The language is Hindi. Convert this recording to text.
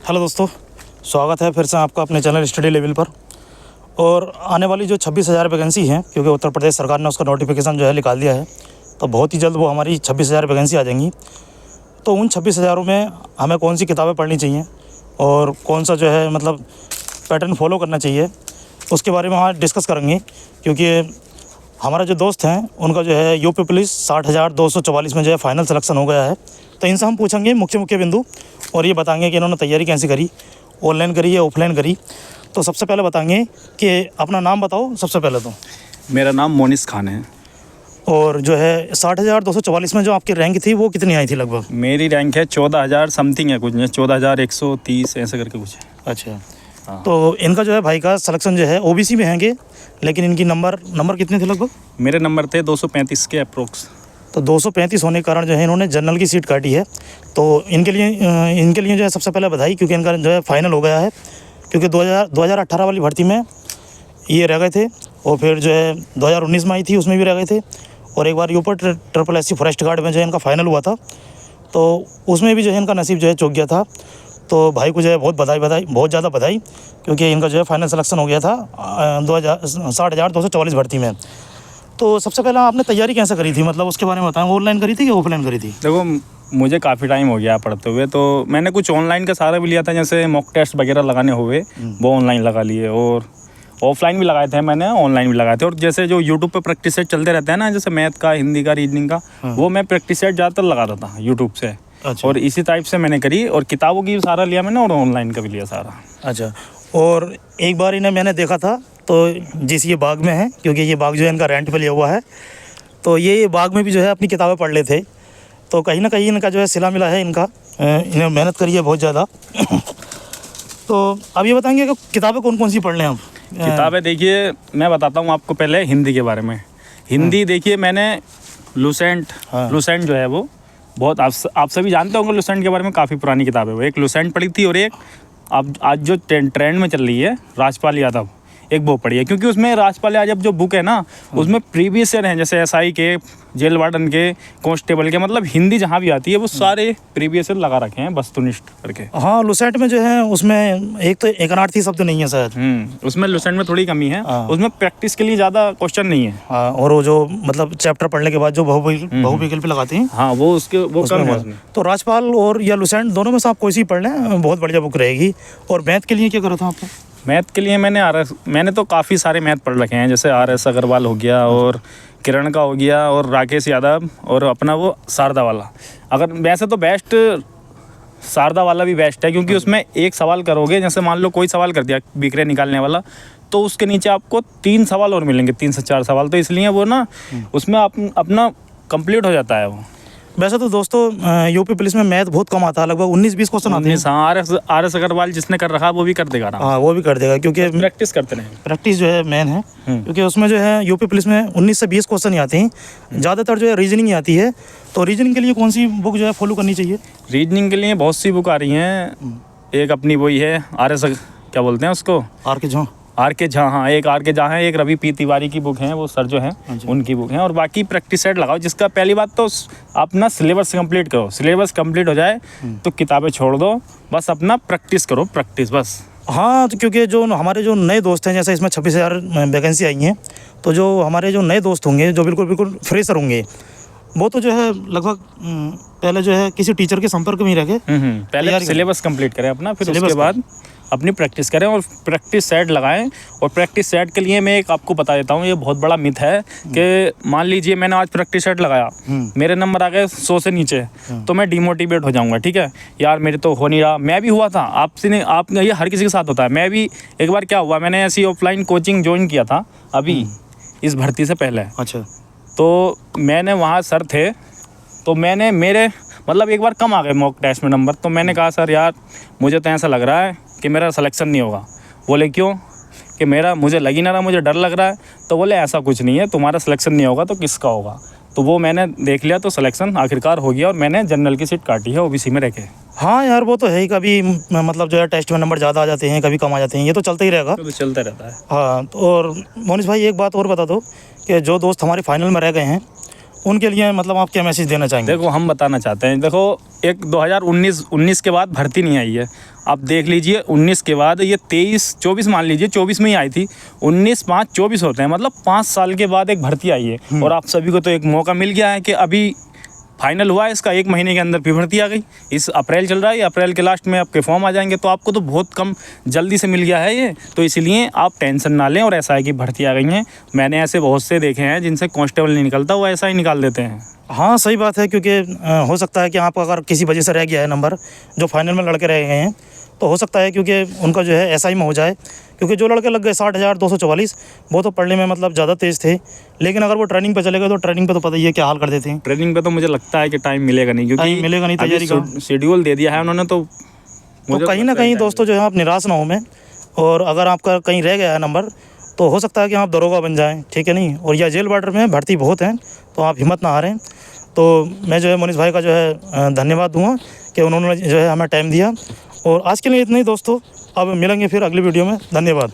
हेलो दोस्तों, स्वागत है फिर से आपका अपने चैनल स्टडी लेवल पर। और आने वाली जो 26,000 वैकेंसी हैं, क्योंकि उत्तर प्रदेश सरकार ने उसका नोटिफिकेशन जो है निकाल दिया है, तो बहुत ही जल्द वो हमारी 26,000 वैकेंसी आ जाएंगी। तो उन 26,000 में हमें कौन सी किताबें पढ़नी चाहिए और कौन सा जो है मतलब पैटर्न फॉलो करना चाहिए, उसके बारे में हम डिस्कस करेंगे। क्योंकि हमारा जो दोस्त हैं उनका जो है यूपी पुलिस 60,244 में जो है फाइनल सिलेक्शन हो गया है। तो इनसे हम पूछेंगे मुख्य बिंदु और ये बताएंगे कि इन्होंने तैयारी कैसे करी, ऑनलाइन करी या ऑफलाइन करी। तो सबसे पहले बताएंगे कि अपना नाम बताओ सबसे पहले तो। मेरा नाम मोनिस खान है। और जो है 60,244 में जो आपकी रैंक थी वो कितनी आई थी लगभग? मेरी रैंक है 14,000 समथिंग है, कुछ नहीं 14,130 ऐसे करके कुछ है। अच्छा, तो इनका जो है भाई का सिलेक्शन जो है ओबीसी में हैंगे, लेकिन इनकी नंबर कितने थे लगभग? मेरे नंबर थे 235 के अप्रोक्स। तो 235 होने के कारण जो है इन्होंने जनरल की सीट काटी है। तो इनके लिए जो है सबसे पहले बधाई, क्योंकि इनका जो है फाइनल हो गया है। क्योंकि 2018 वाली भर्ती में ये रह गए थे और फिर जो है 2019 में आई थी उसमें भी रह गए थे, और एक बार यूपर SSC फॉरेस्ट गार्ड में जो है इनका फाइनल हुआ था, तो उसमें भी जो है इनका नसीब जो है चूक गया था। तो भाई को जो है बहुत बहुत ज़्यादा बधाई, क्योंकि इनका जो है फाइनल सिलेक्शन हो गया था 60,244 भर्ती में। तो सबसे पहले आपने तैयारी कैसे करी थी, मतलब उसके बारे में बताएं। ऑनलाइन करी थी कि ऑफलाइन करी थी? देखो, मुझे काफ़ी टाइम हो गया पढ़ते हुए, तो मैंने कुछ ऑनलाइन का सहारा भी लिया था, जैसे मॉक टेस्ट वगैरह लगाने हुए वो ऑनलाइन लगा लिए, और ऑफलाइन भी लगाए थे मैंने, ऑनलाइन भी लगाए थे। और जैसे जो यूट्यूब पे प्रैक्टिस सेट चलते रहते हैं ना, जैसे मैथ का, हिंदी का, रीजनिंग का, वो मैं प्रैक्टिस सेट ज़्यादातर लगाता था यूट्यूब से। अच्छा। और इसी टाइप से मैंने करी, और किताबों की भी सहारा लिया मैंने और ऑनलाइन का भी लिया सहारा। अच्छा, और एक बार इन्हें मैंने देखा था तो ये बाग में है, क्योंकि ये बाग जो है इनका रेंट पे लिया हुआ है, तो ये बाग में भी जो है अपनी किताबें पढ़ ले थे। तो कहीं ना कहीं इनका जो है सिला मिला है, इन्हें मेहनत करी है बहुत ज़्यादा। तो अब ये बताएंगे कि किताबें कौन कौन सी पढ़ लें आप? किताबें देखिए, मैं बताता हूँ आपको पहले हिंदी के बारे में। हिंदी देखिए, मैंने लुसेंट जो है वो बहुत, आप सभी जानते होंगे लुसेंट के बारे में, काफ़ी पुरानी किताब है वो। एक लुसेंट पढ़ी थी और एक अब आज जो ट्रेंड में चल रही है राजपाल यादव, एक वो पढ़ी है। क्योंकि उसमें राजपाल यादव जो बुक है ना, उसमें प्रीवियस ईयर हैं, जैसे SI के, जेल वार्डन के, कांस्टेबल के, मतलब हिंदी जहाँ भी आती है वो सारे प्रीवियस ईयर लगा रखे हैं वस्तुनिष्ठ करके। हाँ, लुसेंट में जो है उसमें एक तो एकानार्थी शब्द नहीं है शायद। उसमें लुसेंट में थोड़ी कमी है। उसमें प्रैक्टिस के लिए ज़्यादा क्वेश्चन नहीं है। हाँ, और वो जो मतलब चैप्टर पढ़ने के बाद जो बहुविकल्प लगाते हैं, हाँ, वो कम है उसमें। तो राजपाल और या लुसेंट दोनों में से आप कोई सी पढ़ लें, बहुत बढ़िया बुक रहेगी। और मैथ के लिए क्या करा था आपने? मैथ के लिए मैंने तो काफ़ी सारे मैथ पढ़ रखे हैं, जैसे RS अग्रवाल हो गया, और किरण का हो गया, और राकेश यादव, और अपना वो शारदा वाला। अगर वैसे तो बेस्ट शारदा वाला भी बेस्ट है, क्योंकि उसमें एक सवाल करोगे, जैसे मान लो कोई सवाल कर दिया बिक्रे निकालने वाला, तो उसके नीचे आपको 3 सवाल और मिलेंगे, 3 से 4 सवाल। तो इसलिए वो ना उसमें अपना कंप्लीट हो जाता है वो। वैसे तो दोस्तों यूपी पुलिस में मैथ बहुत कम आता है, लगभग 19-20 क्वेश्चन आते हैं। हाँ, RS अग्रवाल जिसने कर रखा वो भी कर देगा ना। हाँ, वो भी कर देगा, क्योंकि प्रैक्टिस करते रहें। प्रैक्टिस जो है मेन है। क्योंकि उसमें जो है यूपी पुलिस में 19 से 20 क्वेश्चन ही आते हैं, ज़्यादातर जो है रीजनिंग ही आती है। तो रीजनिंग के लिए कौन सी बुक जो है फॉलो करनी चाहिए? रीजनिंग के लिए बहुत सी बुक आ रही हैं। एक अपनी वही है RS, क्या बोलते हैं उसको, RK झा। हाँ, एक RK झा है, एक रवि P तिवारी की बुक है, वो सर जो हैं उनकी बुक है। और बाकी प्रैक्टिस सेट लगाओ, जिसका पहली बात तो अपना सिलेबस कंप्लीट करो। सिलेबस कंप्लीट हो जाए तो किताबें छोड़ दो, बस अपना प्रैक्टिस करो, प्रैक्टिस बस। हाँ, तो क्योंकि जो हमारे जो नए दोस्त हैं, जैसे इसमें 26,000 वैकेंसी आई हैं, तो जो हमारे जो नए दोस्त होंगे, जो बिल्कुल फ्रेशर होंगे, वो तो जो है लगभग पहले जो है किसी टीचर के संपर्क में ही रह के पहले सिलेबस कंप्लीट करें अपना, फिर उसके बाद अपनी प्रैक्टिस करें और प्रैक्टिस सेट लगाएं। और प्रैक्टिस सेट के लिए मैं एक आपको बता देता हूँ, ये बहुत बड़ा मिथ है कि मान लीजिए मैंने आज प्रैक्टिस सेट लगाया, मेरे नंबर आ गए 100 से नीचे, तो मैं डिमोटिवेट हो जाऊँगा। ठीक है यार, मेरे तो हो नहीं रहा। मैं भी हुआ था, ये हर किसी के साथ होता है। मैं भी एक बार क्या हुआ, मैंने ऐसी ऑफलाइन कोचिंग ज्वाइन किया था अभी इस भर्ती से पहले। अच्छा। तो मैंने वहाँ सर थे, तो मैंने मेरे मतलब एक बार कम आ गए मॉक टेस्ट में नंबर। तो मैंने कहा सर यार, मुझे तो ऐसा लग रहा है कि मेरा सिलेक्शन नहीं होगा। बोले क्यों? कि मुझे लग ही ना रहा, मुझे डर लग रहा है। तो बोले ऐसा कुछ नहीं है, तुम्हारा सिलेक्शन नहीं होगा तो किसका होगा? तो वो मैंने देख लिया, तो सिलेक्शन आखिरकार हो गया और मैंने जनरल की सीट काटी है OBC में रह के। हाँ यार, वो तो है ही। कभी मतलब जो है टेस्ट में नंबर ज़्यादा आ जाते हैं, कभी कम आ जाते हैं, ये तो चलता ही रहेगा। तो चलता रहता है। हाँ, और मोनिश भाई एक बात और बता दो कि जो दोस्त हमारे फाइनल में रह गए हैं, उनके लिए मतलब आप क्या मैसेज देना चाहेंगे? देखो हम बताना चाहते हैं, देखो एक 2019 के बाद भर्ती नहीं आई है। आप देख लीजिए 19 के बाद ये 23-24 मान लीजिए, 24 में ही आई थी, 19-5-24 होते हैं, मतलब 5 साल के बाद एक भर्ती आई है। और आप सभी को तो एक मौका मिल गया है कि अभी फाइनल हुआ है इसका, 1 महीने के अंदर फिर भर्ती आ गई। इस अप्रैल चल रहा है, अप्रैल के लास्ट में आपके फॉर्म आ जाएंगे, तो आपको तो बहुत कम जल्दी से मिल गया है ये। तो इसलिए आप टेंशन ना लें, और SI की भर्ती आ गई हैं। मैंने ऐसे बहुत से देखे हैं जिनसे कांस्टेबल नहीं निकलता, वो SI निकाल देते हैं। हाँ सही बात है, क्योंकि हो सकता है कि आपका अगर किसी वजह से रह गया है नंबर, जो फाइनल में लड़के रह गए हैं, तो हो सकता है क्योंकि उनका जो है SI में हो जाए। क्योंकि जो लड़के लग गए 60,244, वो तो पढ़ने में मतलब ज़्यादा तेज़ थे, लेकिन अगर वो ट्रेनिंग पे चले गए तो ट्रेनिंग पे तो पता ही है क्या हाल कर देते हैं। ट्रेनिंग पे तो मुझे लगता है कि टाइम मिलेगा नहीं, क्योंकि टाइम मिलेगा नहीं तैयारी का। शेड्यूल दे दिया है उन्होंने, तो कहीं ना कहीं दोस्तों जो है आप निराश ना हो में, और अगर आपका कहीं रह गया है नंबर, तो हो सकता है कि आप दरोगा बन जाएं, ठीक है नहीं, और या जेल बॉर्डर में भर्ती बहुत हैं, तो आप हिम्मत ना हारें। तो मैं जो है मोनिश भाई का जो है धन्यवाद दूंगा कि उन्होंने जो है हमें टाइम दिया। और आज के लिए इतना ही दोस्तों, अब मिलेंगे फिर अगली वीडियो में। धन्यवाद।